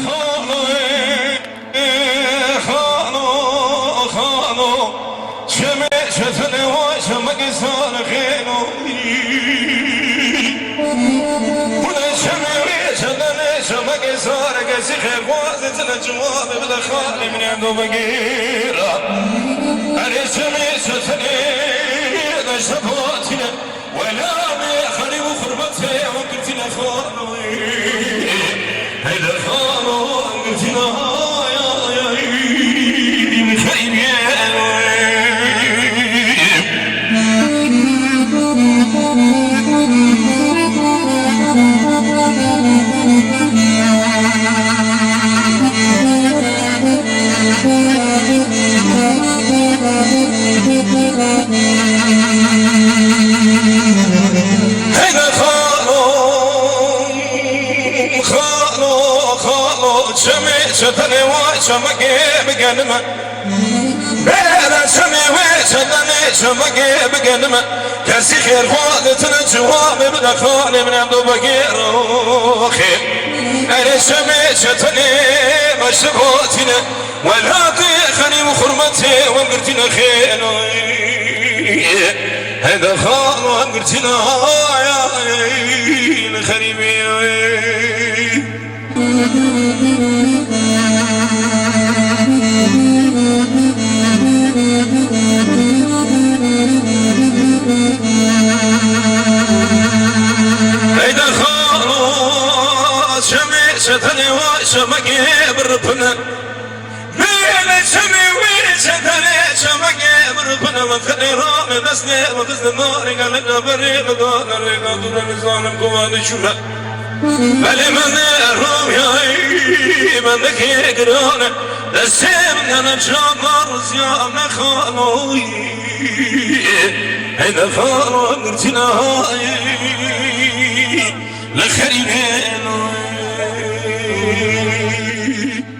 خانو خانو خانو شمع شتن وشمع سال خينو ولا شمع شتن شمع سال قسي خير وازت الجواب بلا خالي من عنده بقيرة أنا شمع شتن نشطاتنا ولا خلي وخربتي وقلتنا خانو هيدا خانو قلتنا يا من خير شتني وشمقي بقلمه بلا شمي وشتني شمقي بقلمه كاسي خير خالتنا جوامي بلا خالي من عبدو بقير خير أنا شمي شتني مشبوتنا ولا خاني وخرمتي وقرتنا خير هذا خال وقرتنا يا الخريبي هيدا خلاص شمي شتني وشمقي بربنا بين شمي وشتني شمقي بربنا وخلي رامي دسني وقصد ناري قال لنا بريق دار ريقا دون الظالم قوان شولا بلي من روم ياي من ذكي قرانا دسيم انا جامر زيانا خالوي هيدا خالو قلتنا هاي لخريبين